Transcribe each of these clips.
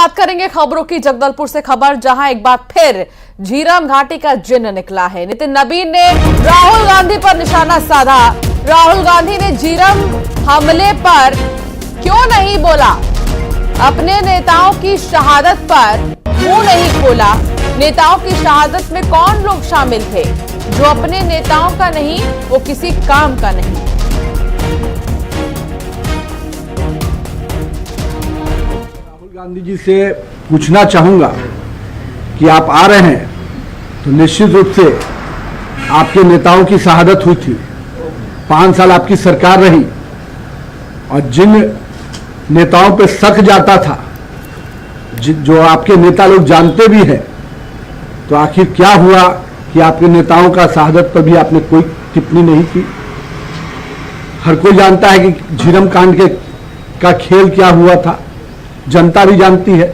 बात करेंगे खबरों की। जगदलपुर से खबर, जहां एक बार फिर झीरम घाटी का जिन्न निकला है। नितिन नवीन ने राहुल गांधी पर निशाना साधा। राहुल गांधी ने झीरम हमले पर क्यों नहीं बोला, अपने नेताओं की शहादत पर मुंह नहीं खोला। नेताओं की शहादत में कौन लोग शामिल थे? जो अपने नेताओं का नहीं वो किसी काम का नहीं। राहुल गांधी जी से पूछना चाहूंगा कि आप आ रहे हैं तो निश्चित रूप से आपके नेताओं की शहादत हुई थी। 5 साल आपकी सरकार रही और जिन नेताओं पे शक जाता था, जो आपके नेता लोग जानते भी हैं, तो आखिर क्या हुआ कि आपके नेताओं का शहादत पर भी आपने कोई टिप्पणी नहीं की। हर कोई जानता है कि झीरम कांड का खेल क्या हुआ था, जनता भी जानती है,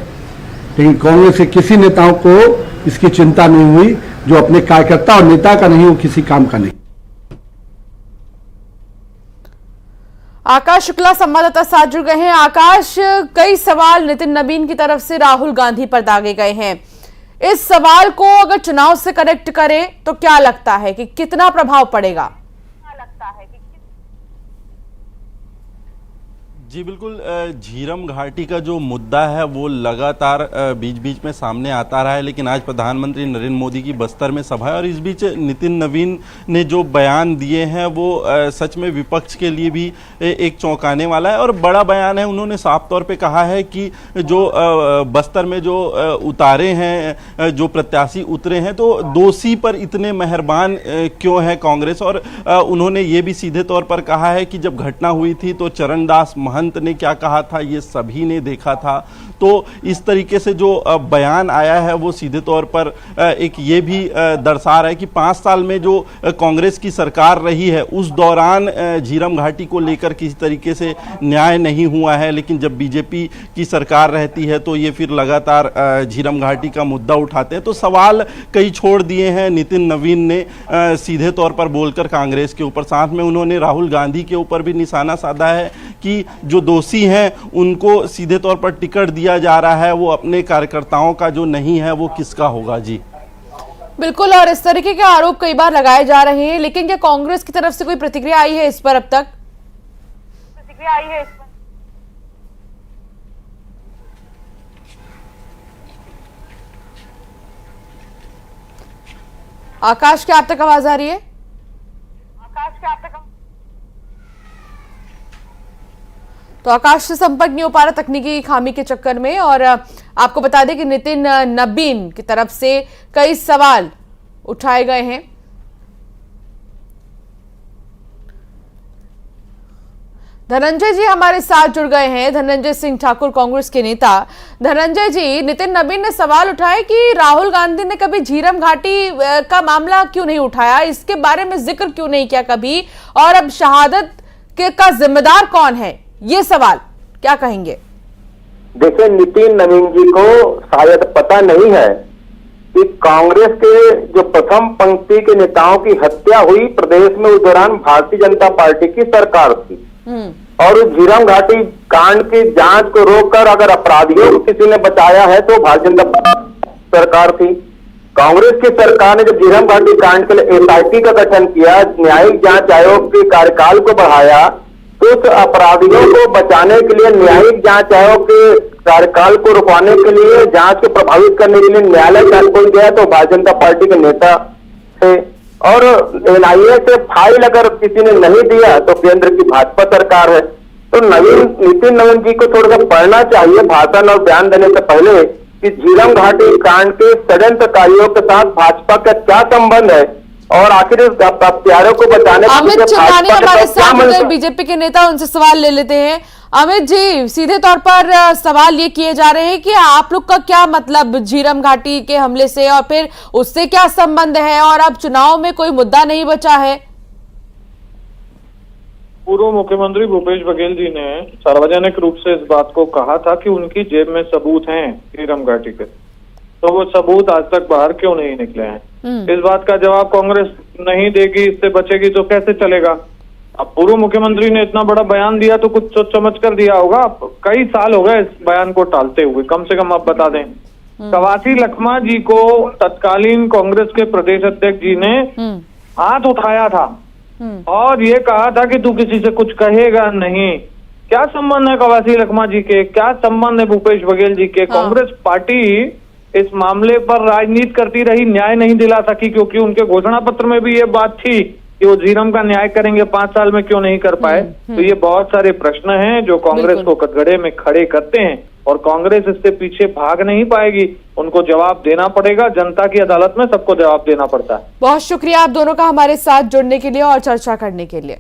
लेकिन कांग्रेस के किसी नेताओं को इसकी चिंता नहीं हुई। जो अपने कार्यकर्ता और नेता का नहीं वो किसी काम का नहीं। आकाश शुक्ला संवाददाता साथ जुड़ गए हैं। आकाश, कई सवाल नितिन नवीन की तरफ से राहुल गांधी पर दागे गए हैं। इस सवाल को अगर चुनाव से कनेक्ट करें तो क्या लगता है कि कितना प्रभाव पड़ेगा? जी बिल्कुल, झीरम घाटी का जो मुद्दा है वो लगातार बीच बीच में सामने आता रहा है, लेकिन आज प्रधानमंत्री नरेंद्र मोदी की बस्तर में सभा है और इस बीच नितिन नवीन ने जो बयान दिए हैं वो सच में विपक्ष के लिए भी एक चौंकाने वाला है और बड़ा बयान है। उन्होंने साफ तौर पे कहा है कि जो बस्तर में जो उतारे हैं, जो प्रत्याशी उतरे हैं, तो दोषी पर इतने मेहरबान क्यों है कांग्रेस। और उन्होंने ये भी सीधे तौर पर कहा है कि जब घटना हुई थी तो चरणदास महंत ने क्या कहा था ये सभी ने देखा था। तो इस तरीके से जो बयान आया है वो सीधे तौर पर एक ये भी दर्शा रहा है कि 5 साल में जो कांग्रेस की सरकार रही है उस दौरान झीरम घाटी को लेकर किसी तरीके से न्याय नहीं हुआ है, लेकिन जब बीजेपी की सरकार रहती है तो ये फिर लगातार झीरम घाटी का मुद्दा उठाते हैं। तो सवाल कई छोड़ दिए हैं नितिन नवीन ने सीधे तौर पर बोलकर कांग्रेस के ऊपर। साथ में उन्होंने राहुल गांधी के ऊपर भी निशाना साधा है कि जो दोषी हैं उनको सीधे तौर पर टिकट दिया जा रहा है, वो अपने कार्यकर्ताओं का जो नहीं है वो किसका होगा। जी बिल्कुल, और इस तरीके के आरोप कई बार लगाए जा रहे हैं, लेकिन क्या कांग्रेस की तरफ से कोई प्रतिक्रिया आई है इस पर? अब तक आकाश, क्या आप तक आवाज आ रही है? तो आकाश से संपर्क नहीं हो पा रहा तकनीकी खामी के चक्कर में। और आपको बता दें कि नितिन नवीन की तरफ से कई सवाल उठाए गए हैं। धनंजय जी हमारे साथ जुड़ गए हैं। धनंजय सिंह ठाकुर, कांग्रेस के नेता। धनंजय जी, नितिन नवीन ने सवाल उठाए कि राहुल गांधी ने कभी झीरम घाटी का मामला क्यों नहीं उठाया, इसके बारे में जिक्र क्यों नहीं किया कभी, और अब शहादत का जिम्मेदार कौन है, ये सवाल क्या कहेंगे? देखिए, नितिन नवीन जी को शायद पता नहीं है कि कांग्रेस के जो प्रथम पंक्ति के नेताओं की हत्या हुई प्रदेश में, उस दौरान भारतीय जनता पार्टी की सरकार थी। और उस झीरम घाटी कांड की जांच को रोककर अगर अपराधियों को किसी ने बचाया है तो भारतीय जनता सरकार थी। कांग्रेस की सरकार ने जब झीरम घाटी कांड के लिए एसआईटी का गठन किया, न्यायिक जांच आयोग के कार्यकाल को बढ़ाया, कुछ अपराधियों को बचाने के लिए न्यायिक जांच आयोग के कार्यकाल को रुकवाने के लिए, जांच को प्रभावित करने के लिए न्यायालय का खोल गया तो भारतीय जनता पार्टी के नेता थे। और एनआईए से फाइल अगर किसी ने नहीं दिया तो केंद्र की भाजपा सरकार है। तो नितिन नवीन जी को थोड़ा सा पढ़ना चाहिए भाषण और बयान देने से पहले कि झीरम घाटी कांड के षड्यंत्रकारियों के साथ भाजपा का क्या संबंध है और आखिर हत्यारों को बचाने अमित चिंतानी हमारे साथ बीजेपी के नेता, उनसे सवाल ले लेते हैं। अमित जी, सीधे तौर पर सवाल ये किए जा रहे हैं कि आप लोग का क्या मतलब झीरम घाटी के हमले से, और फिर उससे क्या संबंध है, और अब चुनाव में कोई मुद्दा नहीं बचा है? पूर्व मुख्यमंत्री भूपेश बघेल जी ने सार्वजनिक रूप से इस बात को कहा था कि उनकी जेब में सबूत हैं झीरम घाटी के, तो वो सबूत आज तक बाहर क्यों नहीं निकले हैं? इस बात का जवाब कांग्रेस नहीं देगी, इससे बचेगी तो कैसे चलेगा? अब पूर्व मुख्यमंत्री ने इतना बड़ा बयान दिया तो कुछ सोच समझ कर दिया होगा। कई साल हो गए इस बयान को टालते हुए, कम से कम आप बता दें। कवासी लखमा जी को तत्कालीन कांग्रेस के प्रदेश अध्यक्ष जी ने हाथ उठाया था और ये कहा था कि तू किसी से कुछ कहेगा नहीं। क्या संबंध है कवासी लखमा जी के, क्या संबंध है भूपेश बघेल जी के? कांग्रेस पार्टी इस मामले पर राजनीति करती रही, न्याय नहीं दिला सकी, क्योंकि उनके घोषणा पत्र में भी ये बात थी कि वो झीरम का न्याय करेंगे, 5 साल में क्यों नहीं कर पाए। तो ये बहुत सारे प्रश्न हैं जो कांग्रेस को कटघरे में खड़े करते हैं और कांग्रेस इससे पीछे भाग नहीं पाएगी, उनको जवाब देना पड़ेगा। जनता की अदालत में सबको जवाब देना पड़ता है। बहुत शुक्रिया आप दोनों का हमारे साथ जुड़ने के लिए और चर्चा करने के लिए।